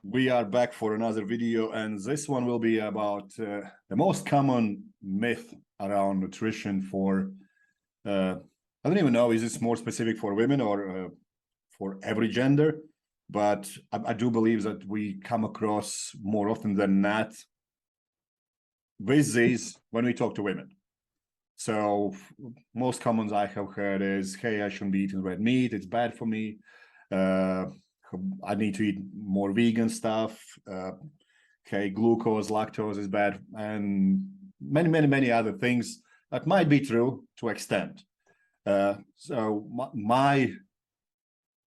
We are back for another video, and this one will be about the most common myth around nutrition for, I don't even know, is this more specific for women or for every gender? But I do believe that we come across more often than not with these when we talk to women. So most commons I have heard is, hey, I shouldn't be eating red meat, it's bad for me. I need to eat more vegan stuff. Okay, glucose, lactose is bad, and many other things that might be true to extent. So my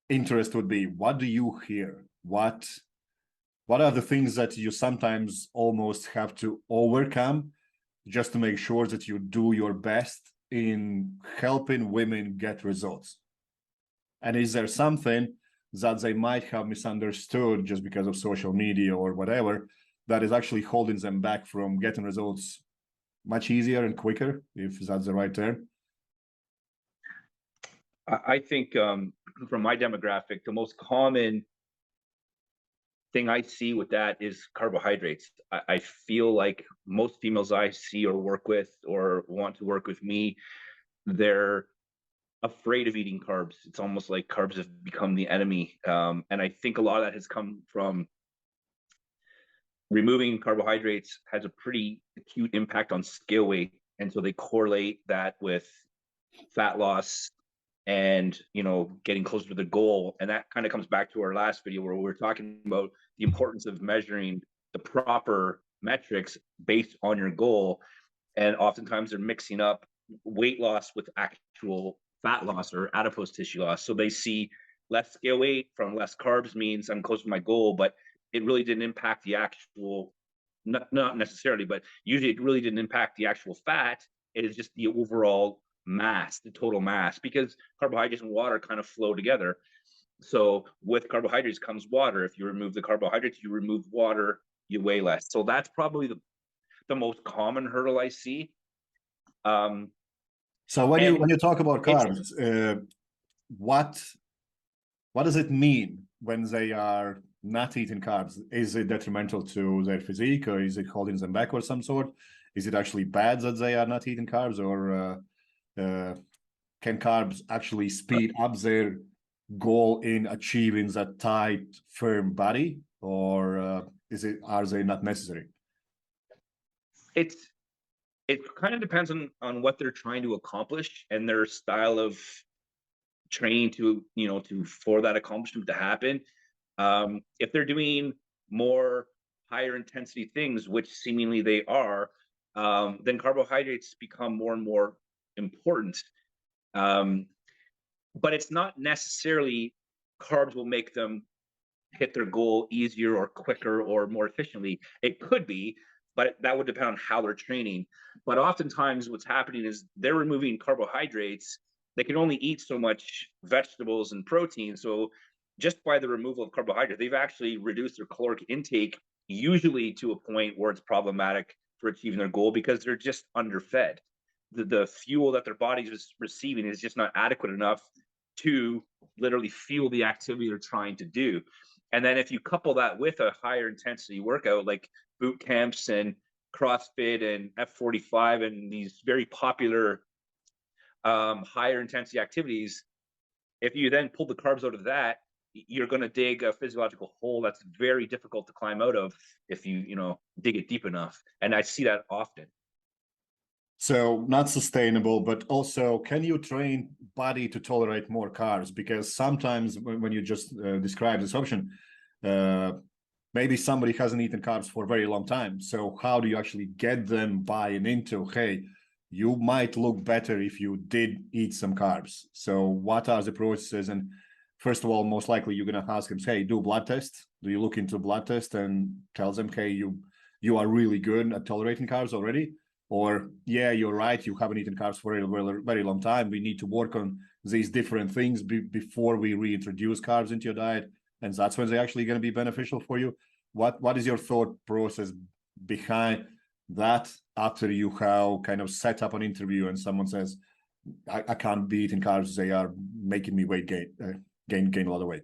interest would be, what do you hear? What are the things that you sometimes almost have to overcome just to make sure that you do your best in helping women get results? And is there something that they might have misunderstood just because of social media or whatever that is actually holding them back from getting results much easier and quicker, if that's the right term? I think from my demographic, the most common thing I see with that is carbohydrates. I feel like most females I see or work with or want to work with me, they're afraid of eating carbs. It's almost like carbs have become the enemy. And I think a lot of that has come from removing carbohydrates has a pretty acute impact on scale weight. And so they correlate that with fat loss and, getting closer to the goal. And that kind of comes back to our last video where we were talking about the importance of measuring the proper metrics based on your goal. And oftentimes they're mixing up weight loss with actual fat loss or adipose tissue loss. So they see less scale weight from less carbs means I'm close to my goal, but it really didn't impact the actual, not necessarily, but usually it really didn't impact the actual fat. It is just the overall mass, the total mass, because carbohydrates and water kind of flow together. So with carbohydrates comes water. If you remove the carbohydrates, you remove water, you weigh less. So that's probably the most common hurdle I see. So when you talk about carbs, what does it mean when they are not eating carbs? Is it detrimental to their physique, or is it holding them back or some sort? Is it actually bad that they are not eating carbs, or can carbs actually speed up their goal in achieving that tight, firm body, or are they not necessary? It kind of depends on what they're trying to accomplish and their style of training for that accomplishment to happen. If they're doing more higher intensity things, which seemingly they are, then carbohydrates become more and more important. But it's not necessarily carbs will make them hit their goal easier or quicker or more efficiently. It could be, but that would depend on how they're training. But oftentimes what's happening is they're removing carbohydrates. They can only eat so much vegetables and protein. So just by the removal of carbohydrates, they've actually reduced their caloric intake, usually to a point where it's problematic for achieving their goal because they're just underfed. The fuel that their body's is receiving is just not adequate enough to literally fuel the activity they're trying to do. And then if you couple that with a higher intensity workout like boot camps and CrossFit and F45 and these very popular higher intensity activities, if you then pull the carbs out of that, you're going to dig a physiological hole that's very difficult to climb out of if you dig it deep enough. And I see that often. So not sustainable, but also, can you train body to tolerate more carbs? Because sometimes when you just describe this option, maybe somebody hasn't eaten carbs for a very long time. So how do you actually get them buying into, hey, you might look better if you did eat some carbs? So what are the processes? And first of all, most likely you're going to ask them, hey, do blood test. Do you look into blood test and tell them, hey, you are really good at tolerating carbs already? Or, yeah, you're right, you haven't eaten carbs for a very long time. We need to work on these different things before we reintroduce carbs into your diet. And that's when they're actually going to be beneficial for you. What is your thought process behind that after you have kind of set up an interview and someone says, I can't be eating carbs, they are making me gain a lot of weight?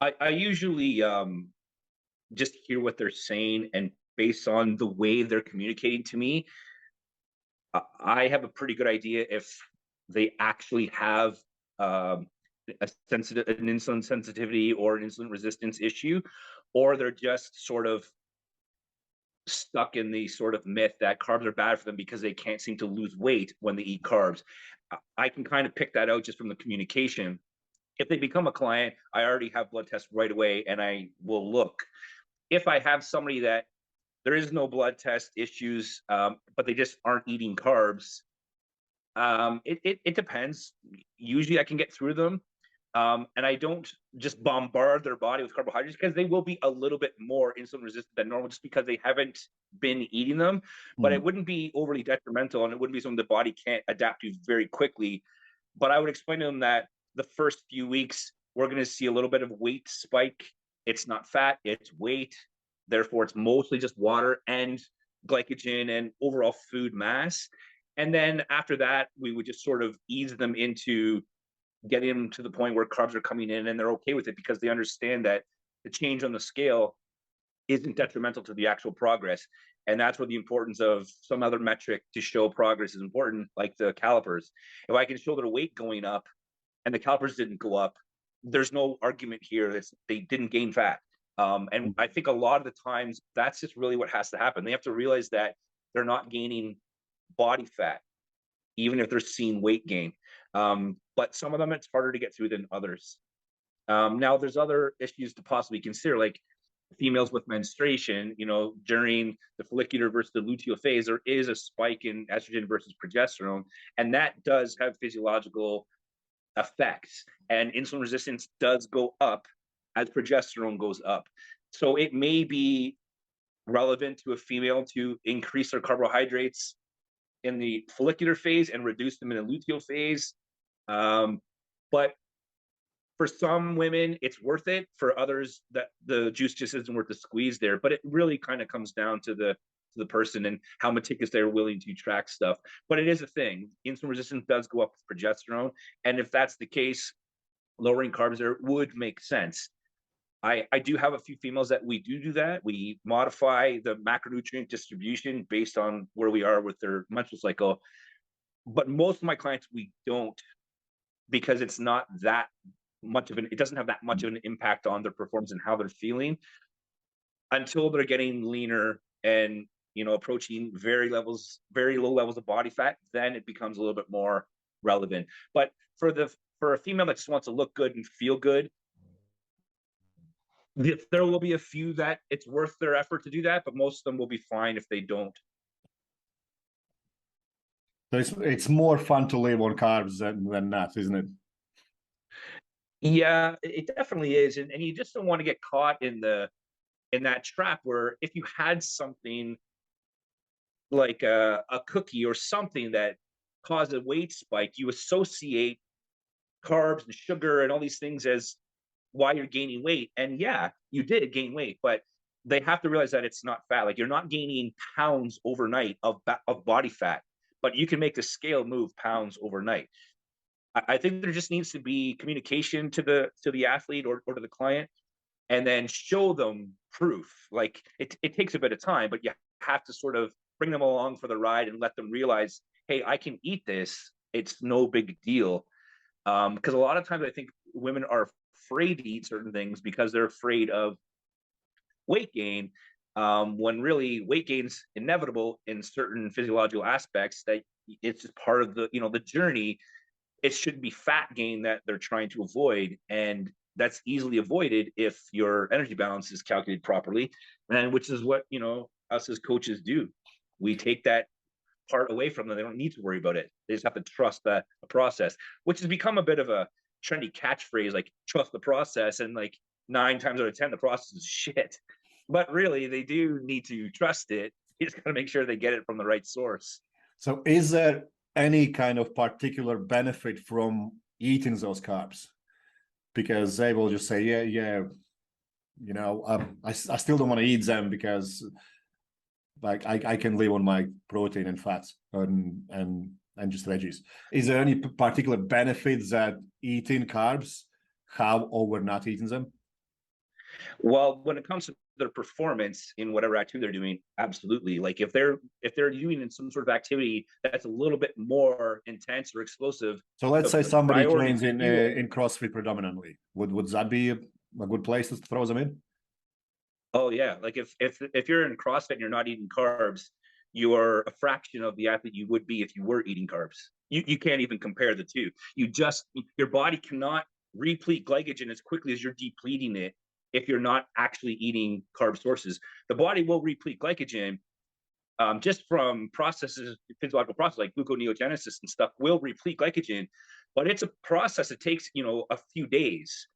I usually just hear what they're saying, and based on the way they're communicating to me, I have a pretty good idea if they actually have an insulin sensitivity or an insulin resistance issue, or they're just sort of stuck in the sort of myth that carbs are bad for them because they can't seem to lose weight when they eat carbs. I can kind of pick that out just from the communication. If they become a client, I already have blood tests right away, and I will look. If I have somebody that there is no blood test issues, but they just aren't eating carbs, it depends. Usually I can get through them. And I don't just bombard their body with carbohydrates, because they will be a little bit more insulin resistant than normal just because they haven't been eating them. But it wouldn't be overly detrimental, and it wouldn't be something the body can't adapt to very quickly. But I would explain to them that the first few weeks, we're going to see a little bit of weight spike. It's not fat, it's weight. Therefore, it's mostly just water and glycogen and overall food mass. And then after that, we would just sort of ease them into getting them to the point where carbs are coming in and they're okay with it, because they understand that the change on the scale isn't detrimental to the actual progress. And that's where the importance of some other metric to show progress is important, like the calipers. If I can show their weight going up and the calipers didn't go up, there's no argument here that they didn't gain fat. And I think a lot of the times that's just really what has to happen. They have to realize that they're not gaining body fat, even if they're seeing weight gain. But some of them, it's harder to get through than others. Now, there's other issues to possibly consider, like females with menstruation. During the follicular versus the luteal phase, there is a spike in estrogen versus progesterone, and that does have physiological effects. And insulin resistance does go up as progesterone goes up. So it may be relevant to a female to increase their carbohydrates in the follicular phase and reduce them in the luteal phase. But for some women, it's worth it. For others, that the juice just isn't worth the squeeze there. But it really kind of comes down to the person and how meticulous they're willing to track stuff. But it is a thing. Insulin resistance does go up with progesterone. And if that's the case, lowering carbs there would make sense. I do have a few females that we do that. We modify the macronutrient distribution based on where we are with their menstrual cycle. But most of my clients, we don't, because it's not that much of it doesn't have that much of an impact on their performance and how they're feeling until they're getting leaner and, approaching very low levels of body fat. Then it becomes a little bit more relevant. But for a female that just wants to look good and feel good, there will be a few that it's worth their effort to do that, but most of them will be fine if they don't. So it's more fun to live on carbs than not, isn't it? Yeah, it definitely is. And you just don't want to get caught in that trap where if you had something like a cookie or something that caused a weight spike, you associate carbs and sugar and all these things as why you're gaining weight. And yeah, you did gain weight, but they have to realize that it's not fat. Like, you're not gaining pounds overnight of body fat, but you can make the scale move pounds overnight. I think there just needs to be communication to the athlete or to the client, and then show them proof. Like, it takes a bit of time, but you have to sort of bring them along for the ride and let them realize, hey, I can eat this. It's no big deal. Because a lot of times I think women are afraid to eat certain things because they're afraid of weight gain, when really weight gain's inevitable in certain physiological aspects, that it's just part of the journey. It shouldn't be fat gain that they're trying to avoid, and that's easily avoided if your energy balance is calculated properly, and which is what us as coaches do. We take that part away from them. They don't need to worry about it. They just have to trust the process, which has become a bit of a trendy catchphrase, like trust the process. And like 9 times out of 10, the process is shit. But really, they do need to trust it. You just got to make sure they get it from the right source. So is there any kind of particular benefit from eating those carbs? Because they will just say, yeah, I still don't want to eat them because like I can live on my protein and fats and just veggies. Is there any particular benefits that eating carbs have over not eating them? Well, when it comes to their performance in whatever activity they're doing, absolutely. Like if they're doing in some sort of activity that's a little bit more intense or explosive, So let's say the somebody priority trains in fuel. in CrossFit predominantly. Would that be a good place to throw them in? Oh yeah, like if you're in CrossFit and you're not eating carbs, you are a fraction of the athlete you would be if you were eating carbs. You can't even compare the two. Your body cannot replete glycogen as quickly as you're depleting it if you're not actually eating carb sources. The body will replete glycogen just from processes, physiological processes like gluconeogenesis and stuff will replete glycogen, but it's a process that takes a few days.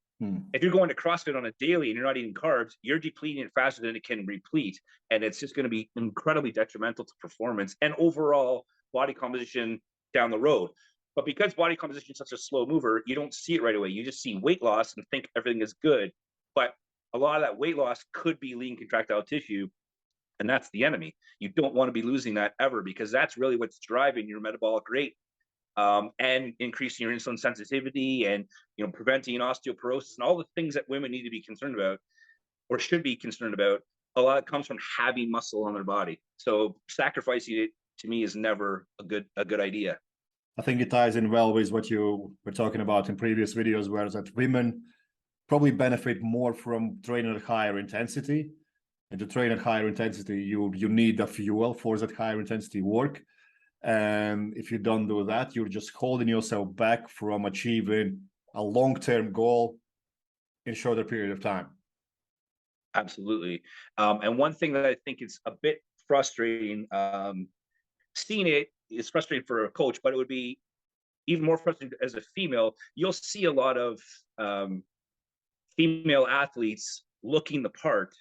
If you're going to CrossFit on a daily and you're not eating carbs, you're depleting it faster than it can replete. And it's just going to be incredibly detrimental to performance and overall body composition down the road. But because body composition is such a slow mover, you don't see it right away. You just see weight loss and think everything is good. But a lot of that weight loss could be lean contractile tissue. And that's the enemy. You don't want to be losing that ever, because that's really what's driving your metabolic rate, and increasing your insulin sensitivity, and preventing osteoporosis and all the things that women need to be concerned about or should be concerned about. A lot comes from having muscle on their body. So sacrificing it, to me, is never a good idea. I think it ties in well with what you were talking about in previous videos, where that women probably benefit more from training at higher intensity. And to train at higher intensity, you need the fuel for that higher intensity work. And if you don't do that, you're just holding yourself back from achieving a long-term goal in a shorter period of time. Absolutely. And one thing that I think is a bit frustrating, seeing it is frustrating for a coach, but it would be even more frustrating as a female. You'll see a lot of female athletes looking the part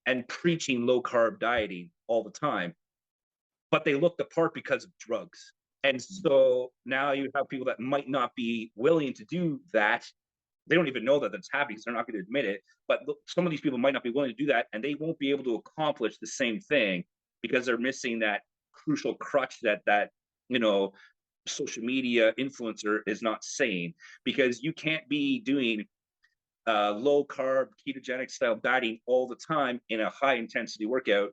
and preaching low carb dieting all the time, but they look the part because of drugs. And so now you have people that might not be willing to do that. They don't even know that that's happening because they're not going to admit it. But some of these people might not be willing to do that, and they won't be able to accomplish the same thing because they're missing that crucial crutch that social media influencer is not saying. Because you can't be doing low carb ketogenic style dieting all the time in a high intensity workout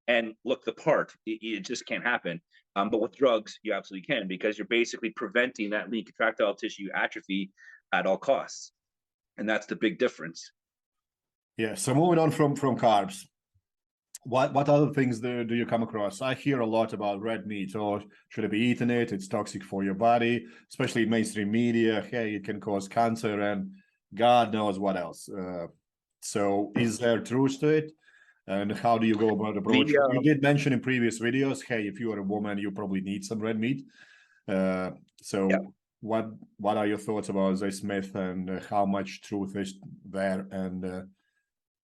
and look the part. It just can't happen. But with drugs, you absolutely can, because you're basically preventing that lean contractile tissue atrophy at all costs. And that's the big difference. Yeah. So moving on from carbs, what other things do you come across? I hear a lot about red meat. Or should I be eating it? It's toxic for your body, especially in mainstream media. Hey, it can cause cancer and God knows what else. So is there truth to it? And how do you go about approach? You did mention in previous videos, hey, if you are a woman, you probably need some red meat. So yeah. what are your thoughts about this myth, and how much truth is there, and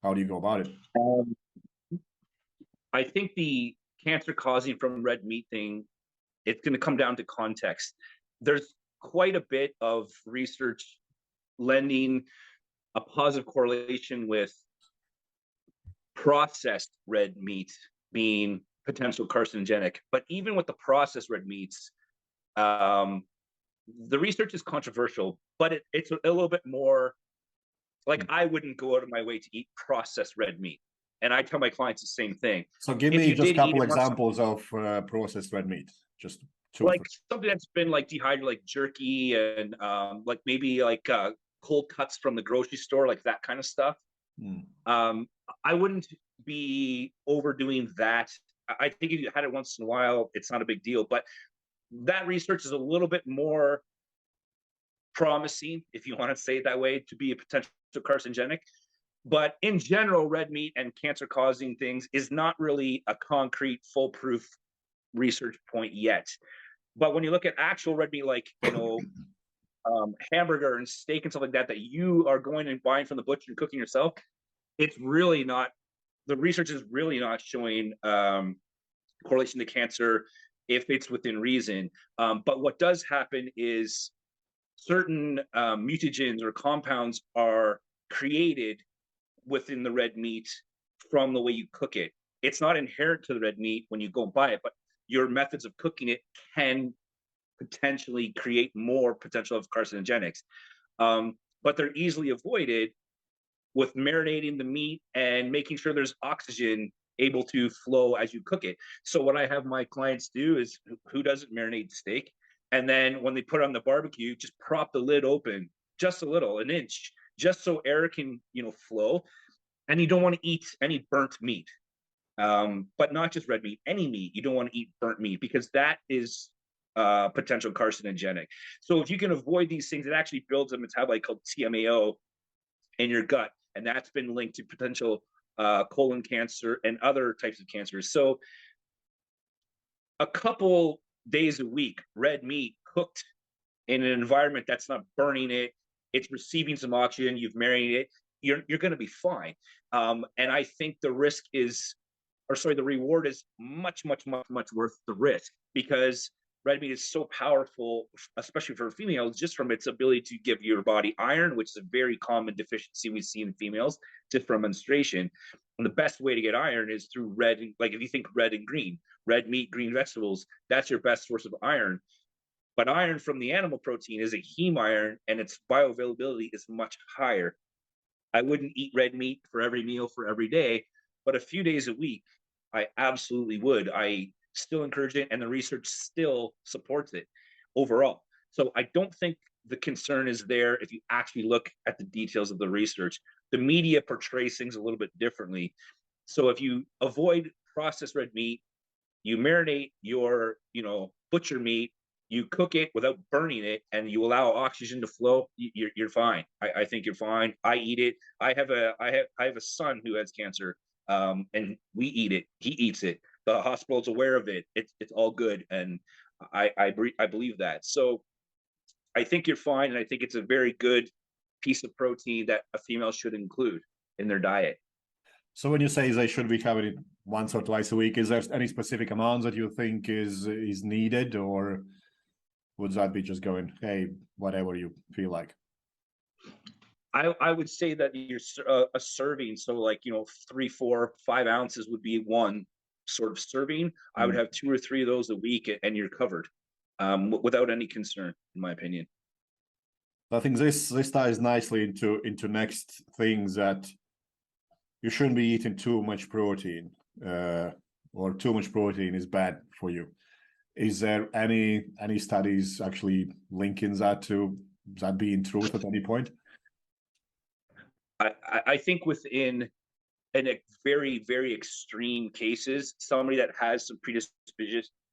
how do you go about it? I think the cancer causing from red meat thing, it's going to come down to context. There's quite a bit of research lending a positive correlation with processed red meat being potential carcinogenic. But even with the processed red meats, the research is controversial, but it's a little bit more like, I wouldn't go out of my way to eat processed red meat. And I tell my clients the same thing. So give me just a couple examples of processed red meat. Just two. Like something that's been like dehydrated, like jerky, and like maybe like cold cuts from the grocery store, like that kind of stuff. I wouldn't be overdoing that. I think if you had it once in a while, it's not a big deal. But that research is a little bit more promising, if you want to say it that way, to be a potential carcinogenic. But in general, red meat and cancer-causing things is not really a concrete, foolproof research point yet. But when you look at actual red meat, like hamburger and steak and stuff like that, that you are going and buying from the butcher and cooking yourself, it's really not. The research is really not showing correlation to cancer if it's within reason. But what does happen is certain mutagens or compounds are created within the red meat from the way you cook it. It's not inherent to the red meat when you go buy it, but your methods of cooking it can potentially create more potential of carcinogenics. But they're easily avoided with marinating the meat and making sure there's oxygen able to flow as you cook it. So what I have my clients do is, who doesn't marinate steak? And then when they put it on the barbecue, just prop the lid open just a little, an inch, just so air can, flow. And you don't want to eat any burnt meat. But not just red meat, any meat. You don't want to eat burnt meat, because that is potential carcinogenic. So if you can avoid these things, it actually builds a metabolite called TMAO in your gut, and that's been linked to potential colon cancer and other types of cancers. So a couple days a week, red meat cooked in an environment that's not burning it, it's receiving some oxygen, you've marinated it, you're going to be fine. And I think the reward is much, much, much, much worth the risk, because red meat is so powerful, especially for females, just from its ability to give your body iron, which is a very common deficiency we see in females just from menstruation. And the best way to get iron is through red, like if you think red and green, red meat, green vegetables, that's your best source of iron. But iron from the animal protein is a heme iron, and its bioavailability is much higher. I wouldn't eat red meat for every meal for every day, but a few days a week, I absolutely would. I still encourage it, and the research still supports it overall. So I don't think the concern is there if you actually look at the details of the research. The media portrays things a little bit differently. So if you avoid processed red meat, you marinate your, butcher meat, you cook it without burning it, and you allow oxygen to flow, you're fine. I think you're fine. I eat it. I have a son who has cancer, and we eat it. He eats it. The hospital's aware of it. It's all good, and I believe that. So I think you're fine, and I think it's a very good piece of protein that a female should include in their diet. So when you say they should be having it once or twice a week, is there any specific amount that you think is needed, or would that be just going, hey, whatever you feel like? I would say that you're a serving. So like, 3, 4, 5 ounces would be one sort of serving. I would have 2 or 3 of those a week, and you're covered, without any concern, in my opinion. I think this ties nicely into next things, that you shouldn't be eating too much protein, or too much protein is bad for you. Is there any studies actually linking that to that being truth at any point? I think within a very, very extreme cases, somebody that has some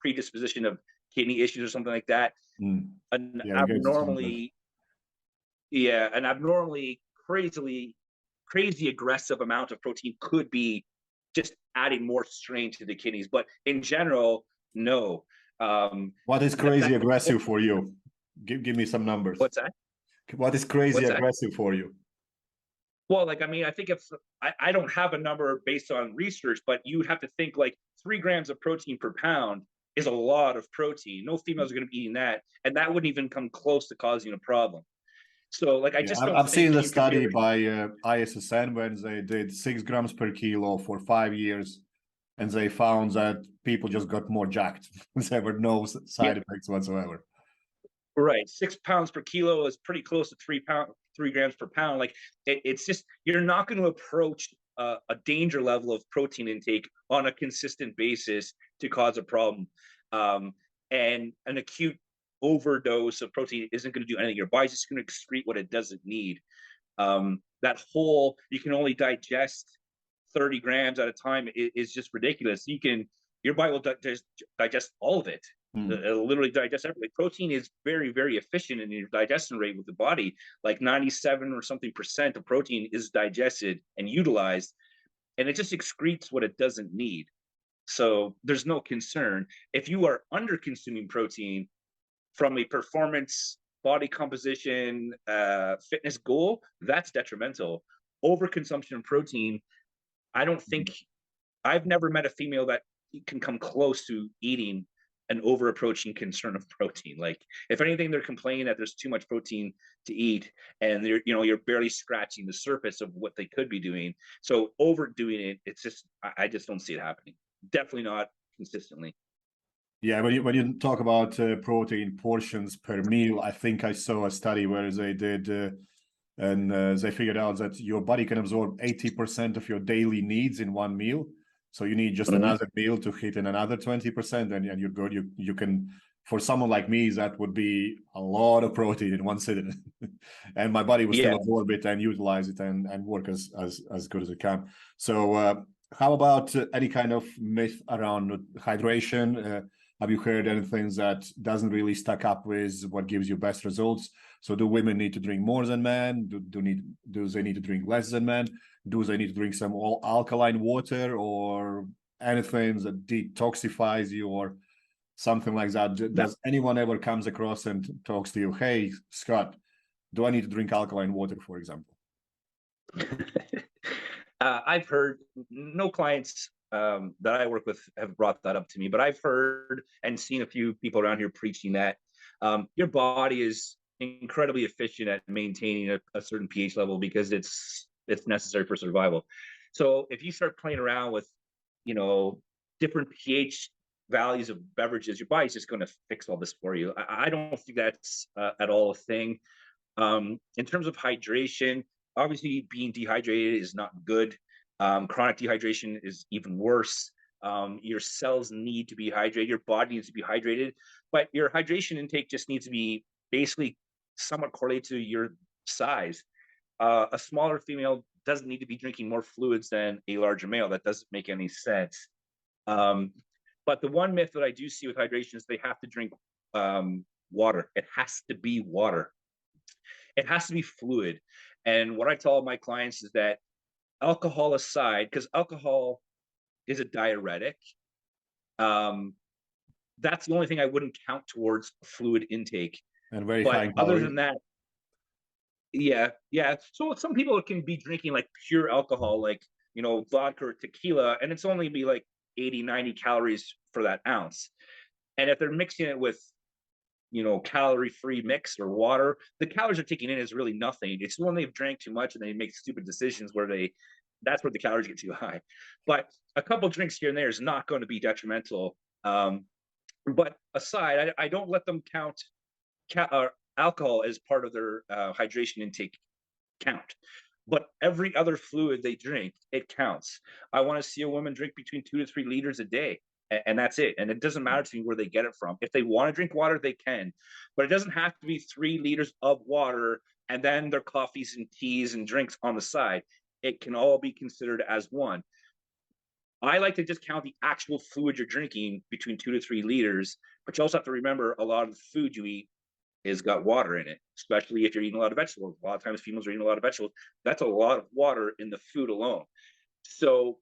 predisposition of kidney issues or something like that, an abnormally crazy aggressive amount of protein could be just adding more strain to the kidneys. But in general, no. What is crazy aggressive for you? Give me some numbers. What's that? What is crazy aggressive for you? Well, I think if I don't have a number based on research, but you would have to think like 3 grams of protein per pound is a lot of protein. No females are going to be eating that, and that wouldn't even come close to causing a problem. So I just don't. I've seen the study by ISSN when they did 6 grams per kilo for 5 years, and they found that people just got more jacked. There were no side effects whatsoever. Right, 6 pounds per kilo is pretty close to 3 grams per pound. Like it's just, you're not going to approach a danger level of protein intake on a consistent basis to cause a problem. And an acute overdose of protein isn't going to do anything. Your body's just going to excrete what it doesn't need. You can only digest 30 grams at a time is just ridiculous. Your body will digest all of it. It'll literally digest everything. Protein is very, very efficient in your digestion rate with the body. Like 97 or something % of protein is digested and utilized, and it just excretes what it doesn't need. So there's no concern. If you are under consuming protein from a performance, body composition, fitness goal, that's detrimental. Overconsumption of protein, I've never met a female that can come close to eating an over-approaching concern of protein. Like if anything, they're complaining that there's too much protein to eat, and you're barely scratching the surface of what they could be doing. So overdoing it, I just don't see it happening. Definitely not consistently. Yeah, when you talk about protein portions per meal, I think I saw a study where they did and they figured out that your body can absorb 80% of your daily needs in one meal. So you need just another meal to hit in another 20%, and you're good. You can, for someone like me, that would be a lot of protein in one sitting. And my body will still absorb it and utilize it and work as good as it can. So how about any kind of myth around hydration? Have you heard anything that doesn't really stack up with what gives you best results? So do women need to drink more than men? Do they need to drink less than men? Do they need to drink some all alkaline water or anything that detoxifies you or something like that? Does anyone ever comes across and talks to you, hey, Scott, do I need to drink alkaline water, for example? I've heard, no clients that I work with have brought that up to me, but I've heard and seen a few people around here preaching that your body is incredibly efficient at maintaining a certain pH level because it's necessary for survival. So if you start playing around with, different pH values of beverages, your body's just going to fix all this for you. I don't think that's at all a thing. In terms of hydration, obviously being dehydrated is not good. Chronic dehydration is even worse. Your cells need to be hydrated. Your body needs to be hydrated, but your hydration intake just needs to be basically somewhat correlated to your size. A smaller female doesn't need to be drinking more fluids than a larger male. That doesn't make any sense. But the one myth that I do see with hydration is they have to drink water. It has to be water. It has to be fluid. And what I tell my clients is that alcohol aside, because alcohol is a diuretic, that's the only thing I wouldn't count towards fluid intake. And very but high other than that, yeah. So some people can be drinking like pure alcohol, like, vodka or tequila, and it's only be like 80, 90 calories for that ounce. And if they're mixing it with, calorie-free mix or water, the calories they're taking in is really nothing. It's when they've drank too much and they make stupid decisions where that's where the calories get too high. But a couple drinks here and there is not going to be detrimental. But aside, I don't let them count alcohol as part of their hydration intake count. But every other fluid they drink, it counts. I want to see a woman drink between 2 to 3 liters a day, and that's it. And it doesn't matter to me where they get it from. If they want to drink water, they can, but it doesn't have to be 3 liters of water and then their coffees and teas and drinks on the side. It can all be considered as one. I like to just count the actual fluid you're drinking between 2 to 3 liters, but you also have to remember a lot of the food you eat has got water in it, especially if you're eating a lot of vegetables. A lot of times females are eating a lot of vegetables. That's a lot of water in the food alone. So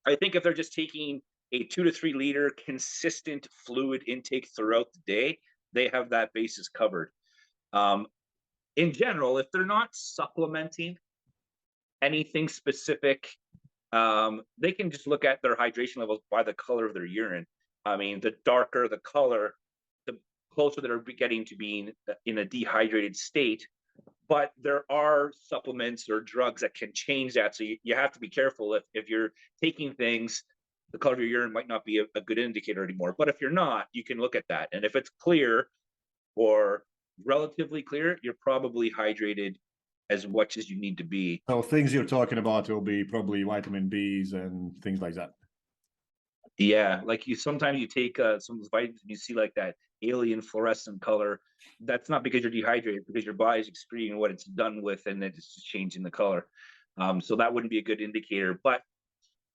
I think if they're just taking a 2 to 3 liter consistent fluid intake throughout the day, they have that basis covered. In general, if they're not supplementing anything specific, they can just look at their hydration levels by the color of their urine. I mean, the darker the color, the closer they're getting to being in a dehydrated state. But there are supplements or drugs that can change that. So you have to be careful if you're taking things, the color of your urine might not be a good indicator anymore. But if you're not, you can look at that. And if it's clear or relatively clear, you're probably hydrated as much as you need to be. So things you're talking about will be probably vitamin Bs and things like that. Yeah, like sometimes you take some of those vitamins and you see like that alien fluorescent color. That's not because you're dehydrated, because your body's excreting what it's done with, and then it's just changing the color. So that wouldn't be a good indicator. But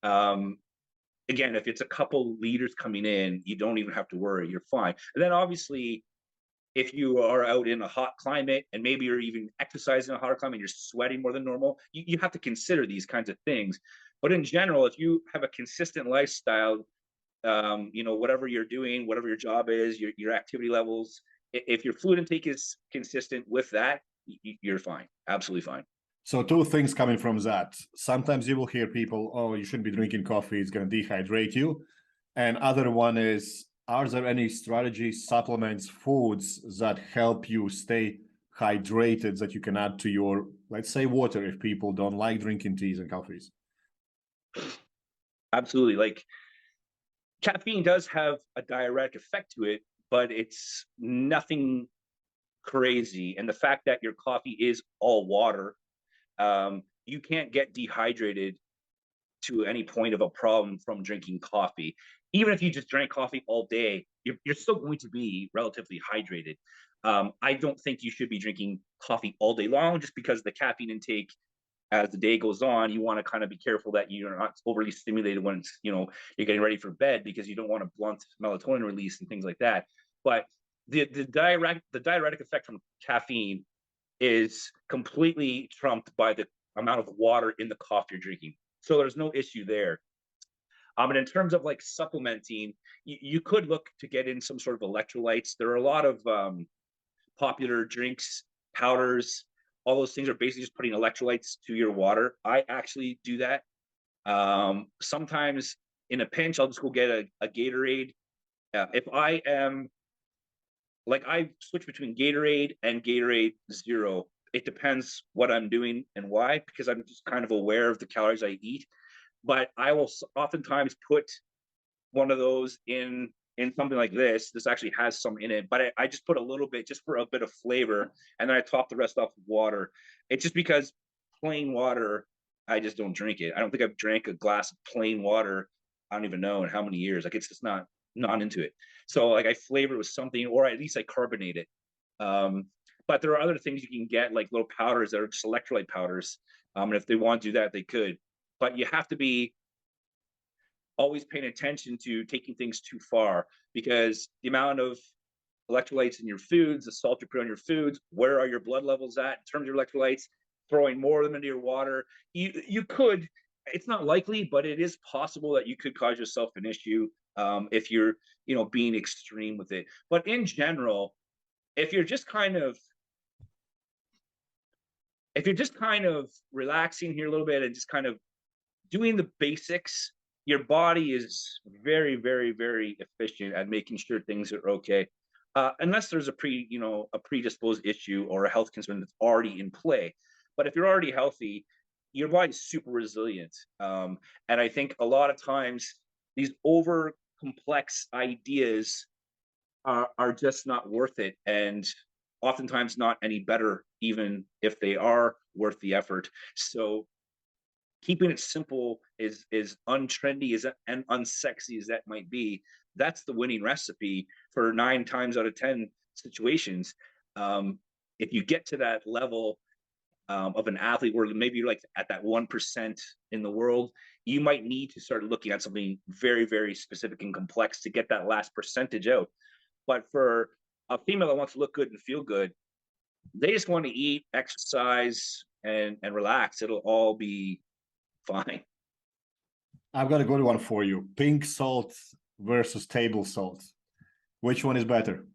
again, if it's a couple liters coming in, you don't even have to worry. You're fine. And then obviously, if you are out in a hot climate and maybe you're even exercising in a hotter climate, you're sweating more than normal, you have to consider these kinds of things. But in general, if you have a consistent lifestyle, whatever you're doing, whatever your job is, your activity levels, if your fluid intake is consistent with that, you're fine. Absolutely fine. So two things coming from that. Sometimes you will hear people, oh, you shouldn't be drinking coffee, it's going to dehydrate you. And other one is, are there any strategies, supplements, foods that help you stay hydrated that you can add to your, let's say, water if people don't like drinking teas and coffees? Absolutely. Like, caffeine does have a diuretic effect to it, but it's nothing crazy. And the fact that your coffee is all water, you can't get dehydrated to any point of a problem from drinking coffee. Even if you just drank coffee all day, you're still going to be relatively hydrated. I don't think you should be drinking coffee all day long just because the caffeine intake as the day goes on, you want to kind of be careful that you're not overly stimulated when it's, you're getting ready for bed because you don't want to blunt melatonin release and things like that. But the diuretic effect from caffeine is completely trumped by the amount of water in the coffee you're drinking. So there's no issue there. And in terms of like supplementing, you could look to get in some sort of electrolytes. There are a lot of popular drinks, powders, all those things are basically just putting electrolytes to your water. I actually do that. Sometimes in a pinch, I'll just go get a Gatorade. If I am like, I switch between Gatorade and Gatorade Zero. It depends what I'm doing and why, because I'm just kind of aware of the calories I eat. But I will oftentimes put one of those in something like this. This actually has some in it, but I just put a little bit just for a bit of flavor, and then I top the rest off with water. It's just because plain water, I just don't drink it. I don't think I've drank a glass of plain water, I don't even know in how many years. Like, it's just not into it. So like, I flavor it with something, or at least I carbonate it. But there are other things you can get, like little powders that are just electrolyte powders. And if they want to do that, they could. But you have to be always paying attention to taking things too far, because the amount of electrolytes in your foods, the salt you put on your foods, where are your blood levels at in terms of your electrolytes, throwing more of them into your water, you could, it's not likely, but it is possible that you could cause yourself an issue if you're, being extreme with it. But in general, if you're just kind of relaxing here a little bit and just kind of doing the basics, your body is very, very, very efficient at making sure things are okay. Unless there's a predisposed issue or a health concern that's already in play. But if you're already healthy, your body's super resilient. And I think a lot of times these over complex ideas are just not worth it. And oftentimes not any better, even if they are worth the effort. So keeping it simple is untrendy and unsexy as that might be. That's the winning recipe for 9 times out of 10 situations. If you get to that level of an athlete where maybe you're like at that 1% in the world, you might need to start looking at something very, very specific and complex to get that last percentage out. But for a female that wants to look good and feel good, they just want to eat, exercise, and relax. It'll all be fine. I've got a good one for you. Pink salt versus table salt. Which one is better?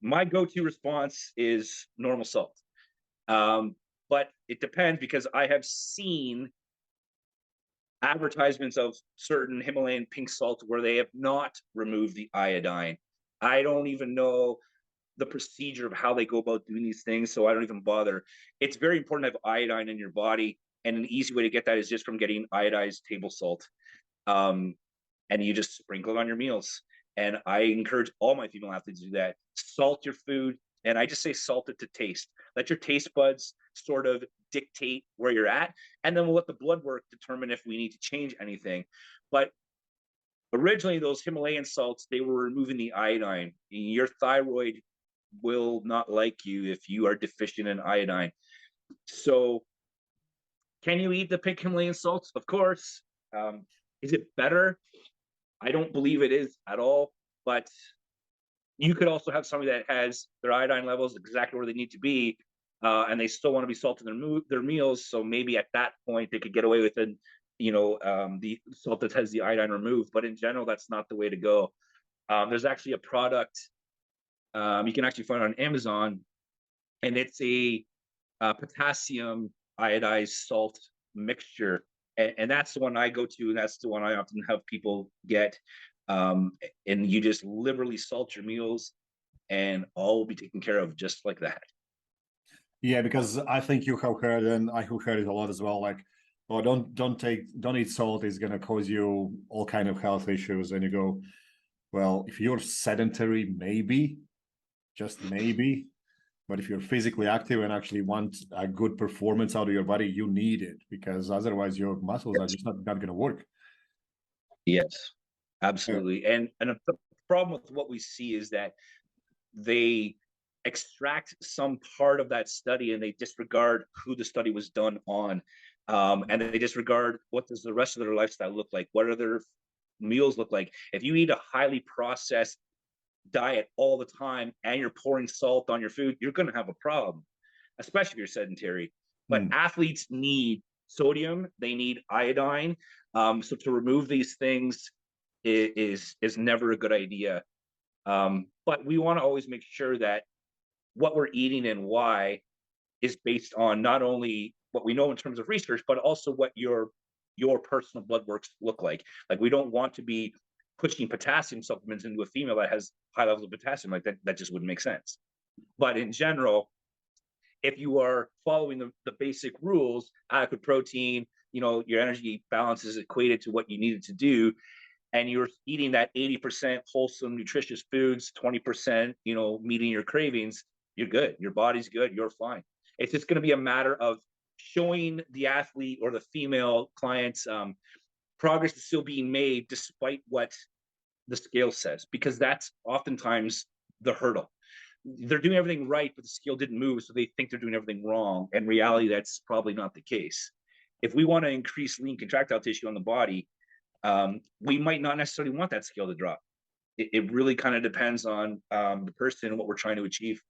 My go-to response is normal salt. But it depends, because I have seen advertisements of certain Himalayan pink salt where they have not removed the iodine. I don't even know the procedure of how they go about doing these things, so I don't even bother. It's very important to have iodine in your body, and an easy way to get that is just from getting iodized table salt. And you just sprinkle it on your meals. And I encourage all my female athletes to do that. Salt your food, and I just say salt it to taste. Let your taste buds sort of dictate where you're at, and then we'll let the blood work determine if we need to change anything. But originally, those Himalayan salts, they were removing the iodine. Your thyroid will not like you if you are deficient in iodine. So can you eat the pink Himalayan salts? Of course. Is it better? I don't believe it is at all, but you could also have somebody that has their iodine levels exactly where they need to be, and they still want to be salting their meals. So maybe at that point they could get away with it, the salt that has the iodine removed. But in general, that's not the way to go. There's actually a product you can actually find on Amazon, and it's a potassium iodized salt mixture. And that's the one I go to, and that's the one I often have people get. And you just liberally salt your meals, and all will be taken care of just like that. Yeah, because I think you have heard, and I have heard it a lot as well, like, oh, don't eat salt, it's gonna cause you all kind of health issues. And you go, Well, if you're sedentary, maybe, just maybe. But if you're physically active and actually want a good performance out of your body, you need it, because otherwise your muscles are just not going to work. Yes, Yeah. absolutely. And the problem with what we see is that they extract some part of that study and they disregard who the study was done on. And they disregard what does the rest of their lifestyle look like? What are their meals look like? If you eat a highly processed diet all the time and you're pouring salt on your food, you're going to have a problem, especially if you're sedentary. But Hmm. athletes need sodium, they need iodine. So to remove these things is never a good idea. But we want to always make sure that what we're eating and why is based on not only what we know in terms of research, but also what your personal blood works look like. Like we don't want to be pushing potassium supplements into a female that has high levels of potassium. Like that just wouldn't make sense. But in general, if you are following the basic rules, adequate protein, your energy balance is equated to what you needed to do, and you're eating that 80% wholesome, nutritious foods, 20%, meeting your cravings, you're good. Your body's good. You're fine. It's just going to be a matter of showing the athlete or the female clients progress is still being made despite what the scale says, because that's oftentimes the hurdle. They're doing everything right, but the scale didn't move, so they think they're doing everything wrong. In reality, that's probably not the case. If we want to increase lean contractile tissue on the body, we might not necessarily want that scale to drop. It really kind of depends on the person and what we're trying to achieve.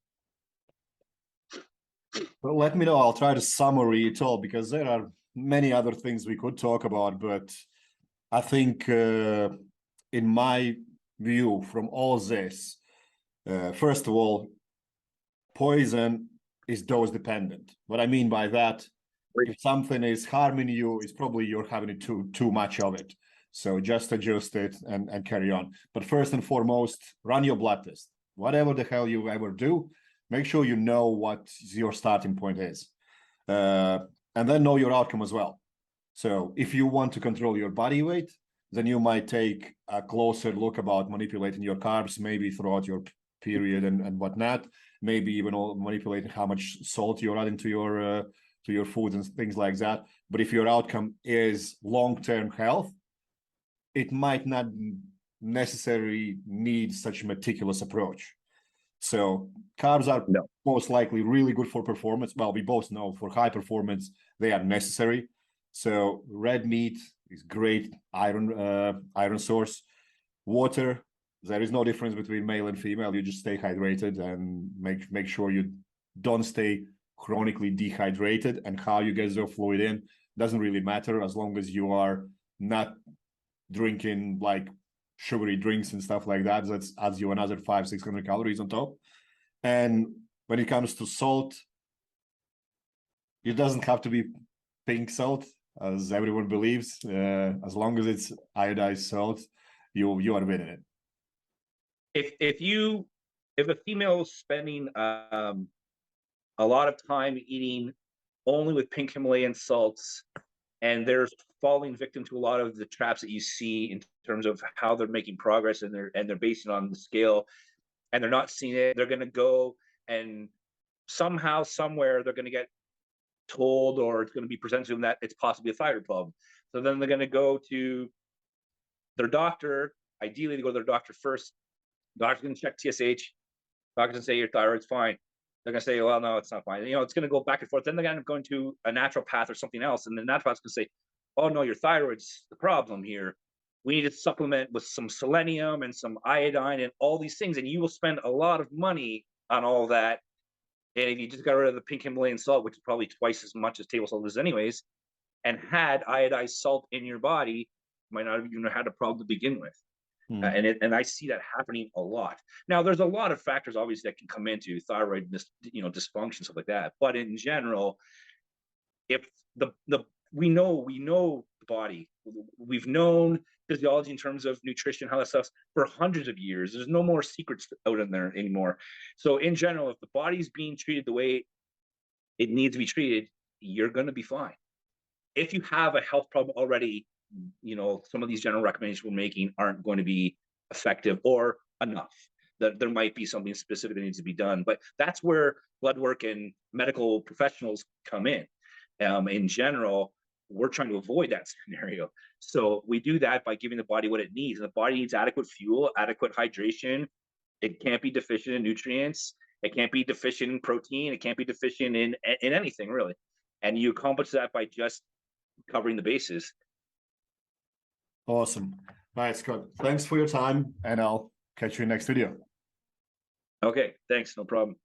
Well, let me know. I'll try to summary it all, because there are many other things we could talk about. But I think, in my view, from all this, first of all, poison is dose dependent. What I mean by that, if something is harming you, it's probably you're having too much of it. So just adjust it and carry on. But first and foremost, run your blood test. Whatever the hell you ever do, make sure you know what your starting point is. And then know your outcome as well. So if you want to control your body weight, then you might take a closer look about manipulating your carbs, maybe throughout your period and whatnot. Maybe even manipulating how much salt you're adding to your foods and things like that. But if your outcome is long-term health, it might not necessarily need such a meticulous approach. So carbs are most likely really good for performance. Well, we both know for high performance, they are necessary. So red meat is great iron source. Water, there is no difference between male and female. You just stay hydrated and make sure you don't stay chronically dehydrated. And how you get your fluid in doesn't really matter, as long as you are not drinking like sugary drinks and stuff like that. That adds you another 500-600 calories on top. And when it comes to salt, it doesn't have to be pink salt, as everyone believes. As long as it's iodized salt, you are winning it. If a female is spending a lot of time eating only with pink Himalayan salts, and they're falling victim to a lot of the traps that you see in terms of how they're making progress, and they're basing it on the scale, and they're not seeing it, they're going to go and somehow, somewhere, they're going to get told, or it's going to be presented to them that it's possibly a thyroid problem. So then they're going to go to their doctor. Ideally, they go to their doctor first. Doctor's going to check TSH. Doctor's going to say your thyroid's fine. They're going to say, well, no, it's not fine. It's going to go back and forth. Then they're going to end up going to a naturopath or something else. And the naturopath's going to say, oh, no, your thyroid's the problem here. We need to supplement with some selenium and some iodine and all these things. And you will spend a lot of money on all that. And if you just got rid of the pink Himalayan salt, which is probably twice as much as table salt is anyways, and had iodized salt in your body, you might not have even had a problem to begin with. And I see that happening a lot. Now, there's a lot of factors obviously that can come into thyroid, dysfunction, stuff like that. But in general, if we know the body, we've known physiology in terms of nutrition, how that stuff's for hundreds of years. There's no more secrets out in there anymore. So in general, if the body's being treated the way it needs to be treated, you're going to be fine. If you have a health problem already, some of these general recommendations we're making aren't going to be effective or enough. That there might be something specific that needs to be done, but that's where blood work and medical professionals come in. In general, we're trying to avoid that scenario. So we do that by giving the body what it needs. And the body needs adequate fuel, adequate hydration. It can't be deficient in nutrients. It can't be deficient in protein. It can't be deficient in anything really. And you accomplish that by just covering the bases. Awesome. All right, Scott, thanks for your time, and I'll catch you in next video. Okay, thanks. No problem.